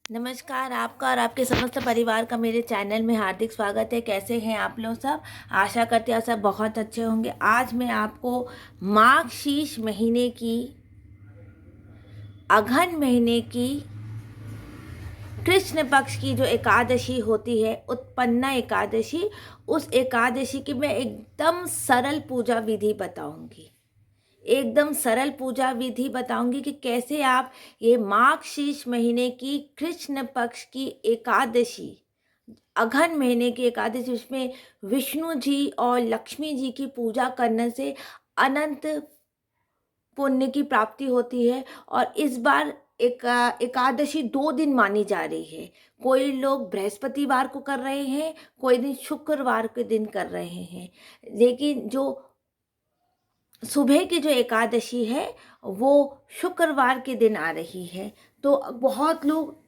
नमस्कार, आपका और आपके समस्त परिवार का मेरे चैनल में हार्दिक स्वागत है। कैसे हैं आप लोग सब? आशा करते हैं सब बहुत अच्छे होंगे। आज मैं आपको माघ शीर्ष महीने की, अघन महीने की, कृष्ण पक्ष की जो एकादशी होती है, उत्पन्ना एकादशी, उस एकादशी की मैं एकदम सरल पूजा विधि बताऊंगी। एकदम सरल पूजा विधि बताऊंगी कि कैसे आप ये माघ शीर्ष महीने की कृष्ण पक्ष की एकादशी, अघन महीने की एकादशी, उसमें विष्णु जी और लक्ष्मी जी की पूजा करने से अनंत पुण्य की प्राप्ति होती है। और इस बार एकादशी 2 दिन मानी जा रही है। कोई लोग बृहस्पतिवार को कर रहे हैं, कोई दिन शुक्रवार के दिन कर रहे हैं, लेकिन जो सुबह की जो एकादशी है वो शुक्रवार के दिन आ रही है। तो बहुत लोग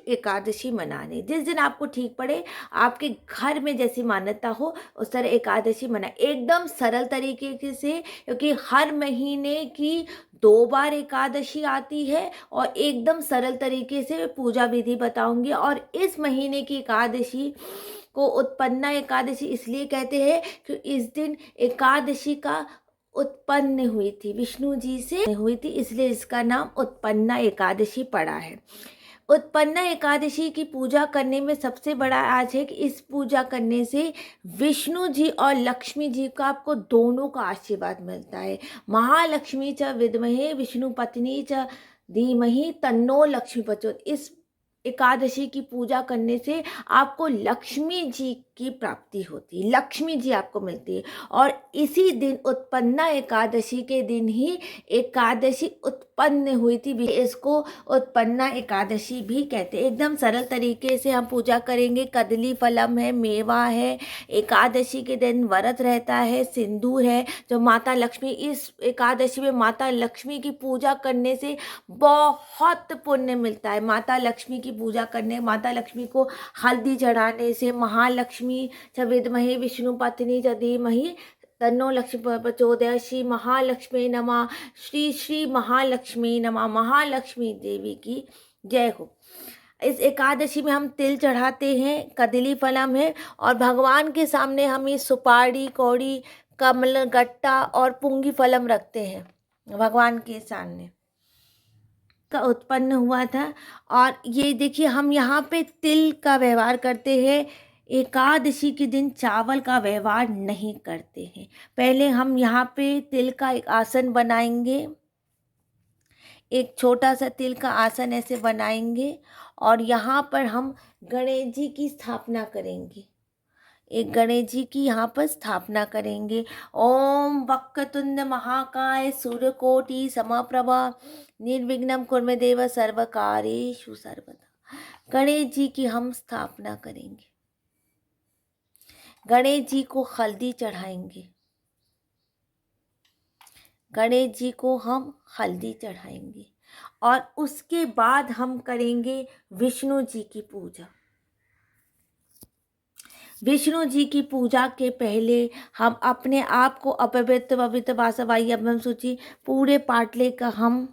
एकादशी मना रहे। जिस दिन आपको ठीक पड़े, आपके घर में जैसी मान्यता हो, उस तरह एकादशी मना एकदम सरल तरीके से, क्योंकि हर महीने की 2 बार एकादशी आती है और एकदम सरल तरीके से पूजा विधि बताऊंगी। और इस महीने की एकादशी को उत्पन्ना एकादशी इसलिए कहते हैं कि इस दिन एकादशी का उत्पन्न हुई थी, विष्णु जी से हुई थी, इसलिए इसका नाम उत्पन्ना एकादशी पड़ा है। उत्पन्ना एकादशी की पूजा करने में सबसे बड़ा आज है कि इस पूजा करने से विष्णु जी और लक्ष्मी जी का, आपको दोनों का आशीर्वाद मिलता है। महालक्ष्मी च विद्महे विष्णु पत्नी च धीमहि तन्नो लक्ष्मी प्रचोदयात्। इस एकादशी की पूजा करने से आपको लक्ष्मी जी की प्राप्ति होती है, लक्ष्मी जी आपको मिलती है। और इसी दिन उत्पन्ना एकादशी के दिन ही एकादशी उत्पन्न हुई थी, इसको उत्पन्ना एकादशी भी कहते हैं। एकदम सरल तरीके से हम पूजा करेंगे। कदली फलम है, मेवा है, एकादशी के दिन व्रत रहता है, सिंदूर है, जो माता लक्ष्मी, इस एकादशी में माता लक्ष्मी की पूजा करने से बहुत पुण्य मिलता है। माता लक्ष्मी की पूजा करने, माता लक्ष्मी को हल्दी चढ़ाने से, महालक्ष्मी च विद्महे विष्णु पत्नी च धीमहि तन्नो लक्ष्मी प्रचोदयात्, श्री महालक्ष्मी नमः, श्री श्री महालक्ष्मी नमः, महालक्ष्मी देवी की जय हो। इस एकादशी में हम तिल चढ़ाते हैं, कदली फलम है, और भगवान के सामने हम ये सुपारी, कौड़ी, कमल, गट्टा और पुंगी फलम रखते हैं भगवान के सामने का उत्पन्न हुआ था। और ये देखिए, हम यहाँ पे तिल का व्यवहार करते हैं। एकादशी के दिन चावल का व्यवहार नहीं करते हैं। पहले हम यहाँ पे तिल का एक आसन बनाएंगे, एक छोटा सा तिल का आसन ऐसे बनाएंगे, और यहाँ पर हम गणेश जी की स्थापना करेंगे। एक गणेश जी की यहाँ पर स्थापना करेंगे। ओम वक्रतुंड महाकाय सूर्यकोटि समप्रभा निर्विघ्नं कुरु मे देव सर्वकार्येषु सर्वदा। गणेश जी की हम स्थापना करेंगे। गणेश जी को हल्दी चढ़ाएंगे। गणेश जी को हम हल्दी चढ़ाएंगे, और उसके बाद हम करेंगे विष्णु जी की पूजा। विष्णु जी की पूजा के पहले हम अपने आप को अपवित्र पवित्र वासवाई अभ्यम सूचि पूरे पाटले का हम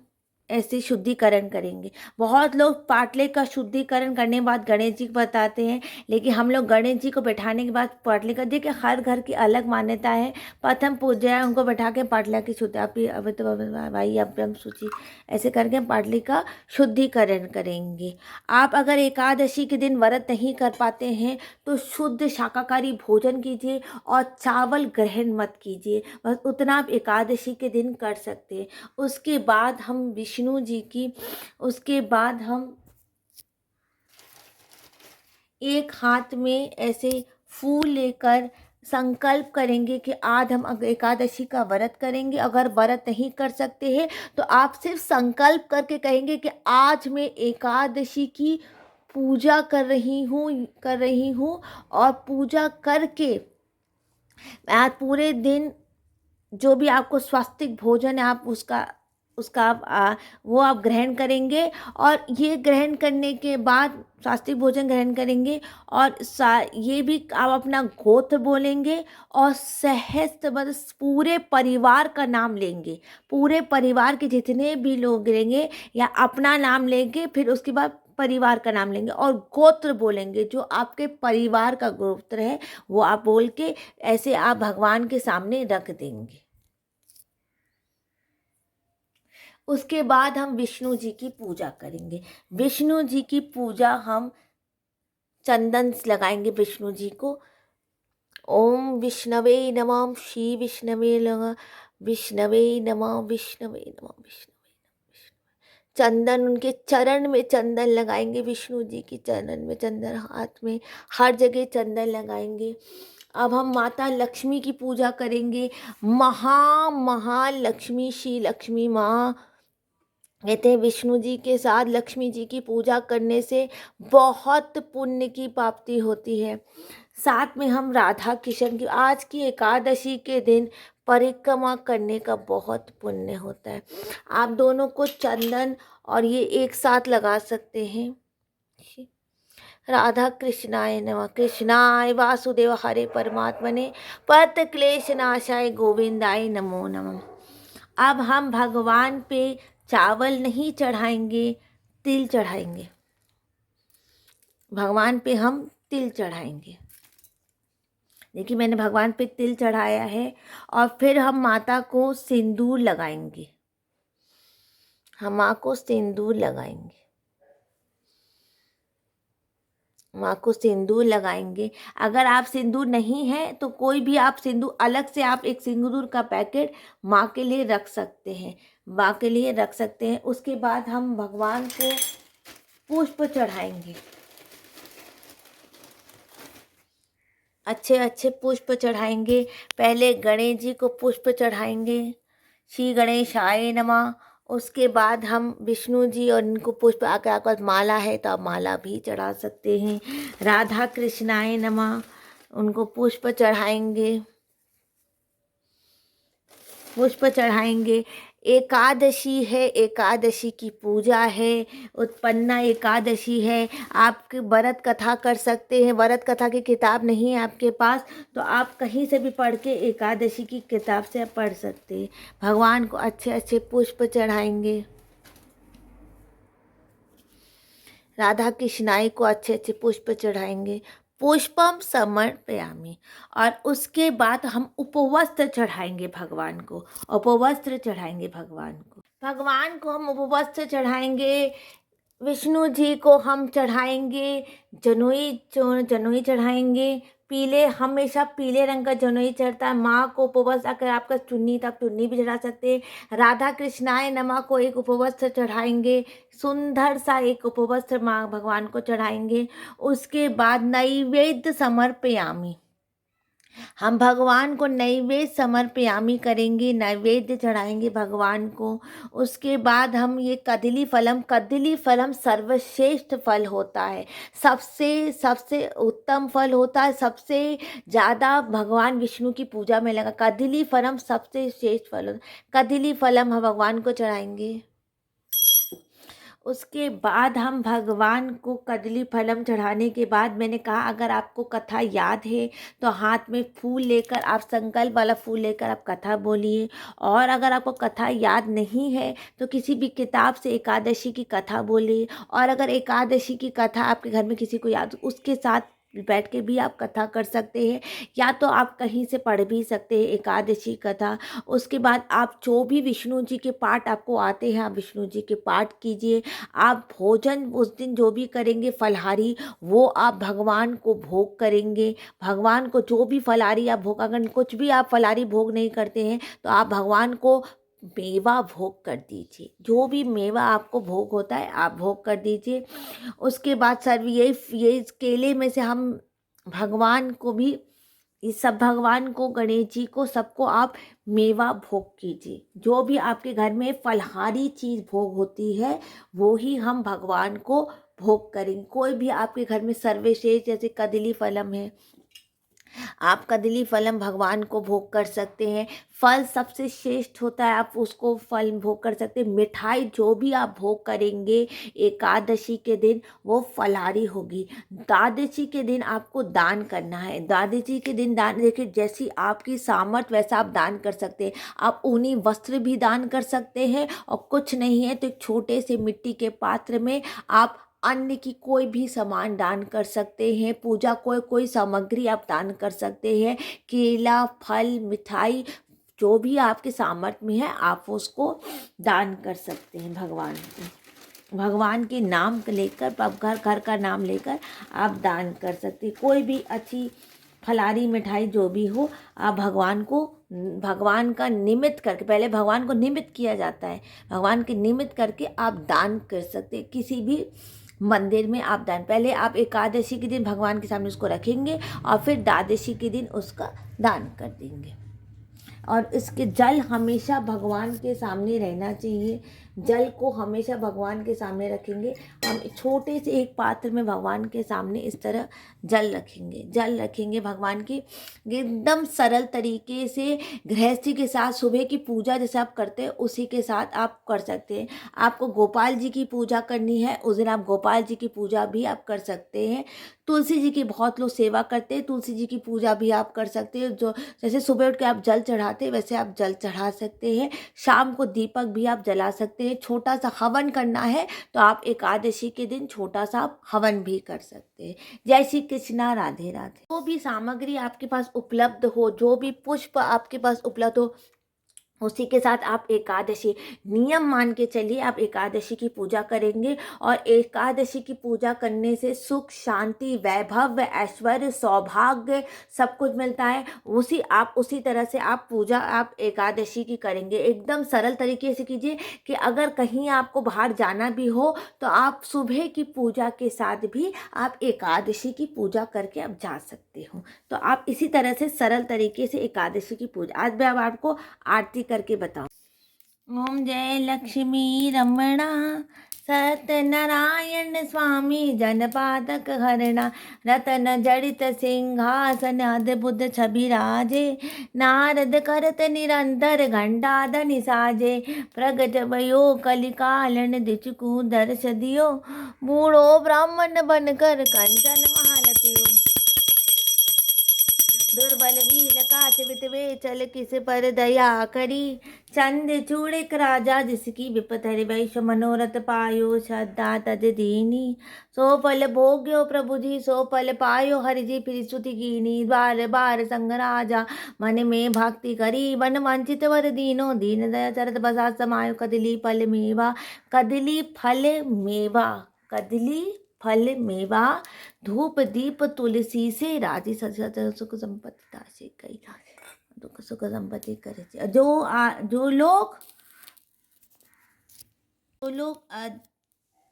ऐसे शुद्धिकरण करेंगे। बहुत लोग पाटले का शुद्धिकरण करने के बाद गणेश जी को बताते हैं, लेकिन हम लोग गणेश जी को बैठाने के बाद पाटले का, देखिए हर घर की अलग मान्यता है। प्रथम पूजा है, उनको बैठा के पाटला की शुद्धि भाई अभ्यम सूचि ऐसे करके पाटले का शुद्धिकरण करेंगे। आप अगर एकादशी के दिन व्रत नहीं कर पाते हैं तो शुद्ध शाकाहारी भोजन कीजिए और चावल ग्रहण मत कीजिए, बस उतना आप एकादशी के दिन कर सकते हैं। उसके बाद हम विष्णु जी की, उसके बाद हम एक हाथ में ऐसे फूल लेकर संकल्प करेंगे कि आज हम एकादशी का व्रत करेंगे। अगर व्रत नहीं कर सकते हैं तो आप सिर्फ संकल्प करके कहेंगे कि आज मैं एकादशी की पूजा कर रही हूँ, और पूजा करके आज पूरे दिन जो भी आपको स्वास्तिक भोजन है आप उसका उसका वो आप ग्रहण करेंगे। और ये ग्रहण करने के बाद सात्विक भोजन ग्रहण करेंगे, और ये भी आप अपना गोत्र बोलेंगे, और सहस्त्र मतलब पूरे परिवार का नाम लेंगे। पूरे परिवार के जितने भी लोग लेंगे या अपना नाम लेंगे, फिर उसके बाद परिवार का नाम लेंगे और गोत्र बोलेंगे। जो आपके परिवार का गोत्र है वो आप बोल के ऐसे आप भगवान के सामने रख देंगे। उसके बाद हम विष्णु जी की पूजा करेंगे। विष्णु जी की पूजा हम चंदन लगाएंगे विष्णु जी को। ओम विष्णवे नमः, श्री विष्णवे नमः, विष्णवे नमः, विष्णवे नमः, विष्णवे नमः। चंदन, उनके चरण में चंदन लगाएंगे, विष्णु जी के चरण में चंदन, हाथ में हर जगह चंदन लगाएंगे। अब हम माता लक्ष्मी की पूजा करेंगे। महालक्ष्मी श्री लक्ष्मी माँ, कहते हैं विष्णु जी के साथ लक्ष्मी जी की पूजा करने से बहुत पुण्य की प्राप्ति होती है। साथ में हम राधा कृष्ण की आज की एकादशी के दिन परिक्रमा करने का बहुत पुण्य होता है। आप दोनों को चंदन और ये एक साथ लगा सकते हैं। राधा कृष्णाय नमः, कृष्णाय वासुदेव हरे परमात्मने पत क्लेश नाशाय गोविंदाय नमो नमः। अब हम भगवान पे चावल नहीं चढ़ाएंगे, तिल चढ़ाएंगे। भगवान पे हम तिल चढ़ाएंगे। देखिए मैंने भगवान पे तिल चढ़ाया है। और फिर हम माता को सिंदूर लगाएंगे। हम माँ को सिंदूर लगाएंगे, माँ को सिंदूर लगाएंगे। अगर आप सिंदूर नहीं है तो कोई भी आप सिंदूर अलग से आप एक सिंदूर का पैकेट माँ के लिए रख सकते हैं, माँ के लिए रख सकते हैं। उसके बाद हम भगवान को पुष्प चढ़ाएंगे, अच्छे अच्छे पुष्प चढ़ाएंगे। पहले गणेश जी को पुष्प चढ़ाएंगे, श्री गणेशाय नमः। उसके बाद हम विष्णु जी और इनको पुष्प, अगर आपके पास माला है तो आप माला भी चढ़ा सकते हैं। राधा कृष्णाय नमः, उनको पुष्प चढ़ाएंगे, पुष्प चढ़ाएंगे। एकादशी है, एकादशी की पूजा है, उत्पन्ना एकादशी है। आप व्रत कथा कर सकते हैं। व्रत कथा की किताब नहीं है आपके पास तो आप कहीं से भी पढ़ के एकादशी की किताब से आप पढ़ सकते हैं। भगवान को अच्छे अच्छे पुष्प चढ़ाएंगे, राधा कृष्णाई को अच्छे अच्छे पुष्प चढ़ाएंगे। पुष्पम समर्पयामि। और उसके बाद हम उपवस्त्र चढ़ाएंगे भगवान को, उपवस्त्र चढ़ाएंगे भगवान को। भगवान को हम उपवस्त्र चढ़ाएंगे। विष्णु जी को हम चढ़ाएंगे जनुई, जनुई चढ़ाएंगे। पीले, हमेशा पीले रंग का जनुई चढ़ता है। माँ को उपवस्त्र, अगर आपका चुन्नी तो आप चुन्नी भी चढ़ा सकते हैं। राधा कृष्णाय नमः को एक उपवस्त्र चढ़ाएंगे, सुंदर सा एक उपवस्त्र माँ भगवान को चढ़ाएंगे। उसके बाद नैवेद्य समर्पयामि, हम भगवान को नैवेद्य समर्पयामि करेंगे, नैवेद्य चढ़ाएंगे भगवान को। उसके बाद हम ये कदली फलम सर्वश्रेष्ठ फल होता है, सबसे सबसे उत्तम फल होता है, सबसे ज़्यादा भगवान विष्णु की पूजा में लगा। कदली फलम सबसे श्रेष्ठ फल होता है, कदली फलम हम भगवान को चढ़ाएंगे। उसके बाद हम भगवान को कदली फलम चढ़ाने के बाद मैंने कहा अगर आपको कथा याद है तो हाथ में फूल लेकर आप संकल्प वाला फूल लेकर आप कथा बोलिए। और अगर आपको कथा याद नहीं है तो किसी भी किताब से एकादशी की कथा बोलिए। और अगर एकादशी की कथा आपके घर में किसी को याद, उसके साथ बैठ के भी आप कथा कर सकते हैं, या तो आप कहीं से पढ़ भी सकते हैं एकादशी कथा। उसके बाद आप जो भी विष्णु जी के पाठ आपको आते हैं आप विष्णु जी के पाठ कीजिए। आप भोजन उस दिन जो भी करेंगे फलाहारी, वो आप भगवान को भोग करेंगे। भगवान को जो भी फलाहारी आप भोग, अगर कुछ भी आप फलाहारी भोग नहीं करते हैं तो आप भगवान को मेवा भोग कर दीजिए। जो भी मेवा आपको भोग होता है आप भोग कर दीजिए। उसके बाद सर्व ये केले में से हम भगवान को भी, इस सब भगवान को, गणेश जी को, सबको आप मेवा भोग कीजिए। जो भी आपके घर में फलहारी चीज़ भोग होती है वो ही हम भगवान को भोग करेंगे। कोई भी आपके घर में सर्वश्रेष्ठ जैसे कदली फलम है, आप कदली फलम भगवान को भोग कर सकते हैं। फल सबसे श्रेष्ठ होता है, आप उसको फल भोग कर सकते हैं। मिठाई जो भी आप भोग करेंगे एकादशी के दिन वो फलाहारी होगी। द्वादशी के दिन आपको दान करना है। द्वादशी के दिन दान, देखिए जैसी आपकी सामर्थ्य वैसा आप दान कर सकते हैं। आप ऊनी वस्त्र भी दान कर सकते हैं, और कुछ नहीं है तो एक छोटे से मिट्टी के पात्र में आप अन्न की कोई भी सामान दान कर सकते हैं। पूजा कोई सामग्री आप दान कर सकते हैं। केला, फल, मिठाई जो भी आपके सामर्थ्य में है आप उसको दान कर सकते हैं भगवान को। भगवान के नाम लेकर, घर का नाम लेकर आप दान कर सकते हैं। कोई भी अच्छी फलारी मिठाई जो भी हो, आप भगवान का निमित्त करके, पहले भगवान को निमित्त किया जाता है, भगवान के निमित्त करके आप दान कर सकते हैं। किसी भी मंदिर में आप दान, पहले आप एकादशी के दिन भगवान के सामने उसको रखेंगे और फिर द्वादशी के दिन उसका दान कर देंगे। और इसके जल हमेशा भगवान के सामने रहना चाहिए। जल को हमेशा भगवान के सामने रखेंगे। हम छोटे से एक पात्र में भगवान के सामने इस तरह जल रखेंगे भगवान की, एकदम सरल तरीके से गृहस्थी के साथ सुबह की पूजा जैसे आप करते हैं उसी के साथ आप कर सकते हैं। आपको गोपाल जी की पूजा करनी है, उस दिन आप गोपाल जी की पूजा भी आप कर सकते हैं। तुलसी जी की बहुत लोग सेवा करते हैं, तुलसी जी की पूजा भी आप कर सकते हैं। जो जैसे सुबह उठ के आप जल चढ़ाते हैं वैसे आप जल चढ़ा सकते हैं। शाम को दीपक भी आप जला सकते हैं। छोटा सा हवन करना है तो आप एकादशी के दिन छोटा सा आप हवन भी कर सकते हैं। जय श्री कृष्णा, राधे राधे। जो भी सामग्री आपके पास उपलब्ध हो, जो भी पुष्प आपके पास उपलब्ध हो, उसी के साथ आप एकादशी नियम मान के चलिए। आप एकादशी की पूजा करेंगे और एकादशी की पूजा करने से सुख, शांति, वैभव, ऐश्वर्य, सौभाग्य सब कुछ मिलता है। उसी तरह से आप पूजा आप एकादशी की करेंगे। एकदम सरल तरीके से कीजिए कि अगर कहीं आपको बाहर जाना भी हो तो आप सुबह की पूजा के साथ भी आप एकादशी की पूजा करके आप जा सकते हो। तो आप इसी तरह से सरल तरीके से एकादशी की पूजा, आज मैं अब आपको आरती करके बताऊं। ओम जय लक्ष्मी रमणा सत्यनारायण स्वामी जनपादक हरणा रतन जड़ित सिंहासन अद्भुत छवि राजे नारद करत निरंतर घंटाधनि साजे प्रगट भयो कलिकालन दिचकू दर्श दियो बूढ़ो ब्राह्मण बनकर कंचन महालतियो दुर्बल वील काट बिटवे चल किस पर दया करी चंद चूड़िक राजा जिसकी विपत हरि वैश्य मनोरथ पायो श्रद्धा तज दीनी सो पल भोग्यो प्रभु जी सो पल पायो हरि जी फिर स्तुति कीनी बार बार संग राजा मन में भक्ति करी वन वंचित वर दीनो दीन दया चरत बसा समायो कदली फल मेवा कदली फल मेवा कदली फल मेवा धूप दीप तुलसी से राजी सुख संपत्ति दासी कई दुख सुख संपत्ति करे। जो लोग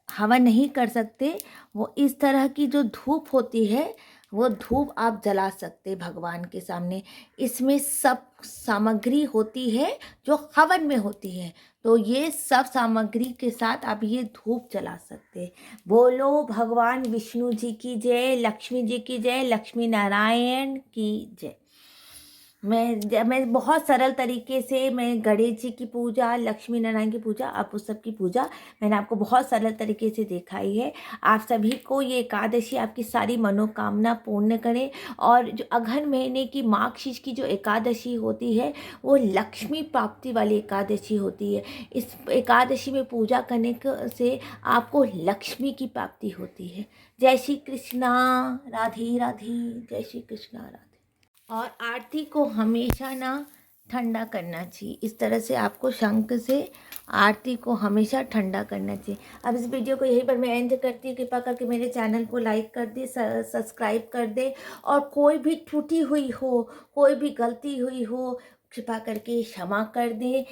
हवन नहीं कर सकते वो इस तरह की जो धूप होती है वो धूप आप जला सकते भगवान के सामने। इसमें सब सामग्री होती है जो हवन में होती है, तो ये सब सामग्री के साथ आप ये धूप जला सकते। बोलो भगवान विष्णु जी की जय, लक्ष्मी जी की जय, लक्ष्मी नारायण की जय। मैं बहुत सरल तरीके से मैं गणेश जी की पूजा, लक्ष्मी नारायण की पूजा, आप उस सब की पूजा मैंने आपको बहुत सरल तरीके से दिखाई है। आप सभी को ये एकादशी आपकी सारी मनोकामना पूर्ण करे। और जो अघन महीने की मार्गशीर्ष की जो एकादशी होती है वो लक्ष्मी प्राप्ति वाली एकादशी होती है। इस एकादशी में पूजा करने से आपको लक्ष्मी की प्राप्ति होती है। जय श्री कृष्णा, राधे राधे, जय श्री कृष्णा, राधे। और आरती को हमेशा ना ठंडा करना चाहिए। इस तरह से आपको शंख से आरती को हमेशा ठंडा करना चाहिए। अब इस वीडियो को यहीं पर मैं एंड करती हूँ। कृपा करके मेरे चैनल को लाइक कर दे, सब्सक्राइब कर दे, और कोई भी त्रुटि हुई हो, कोई भी गलती हुई हो, कृपा करके क्षमा कर दे।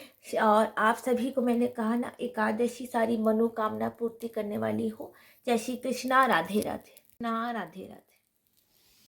और आप सभी को मैंने कहा ना, एकादशी सारी मनोकामना पूर्ति करने वाली हो। जय श्री कृष्णा, राधे राधे, ना राधे राधे।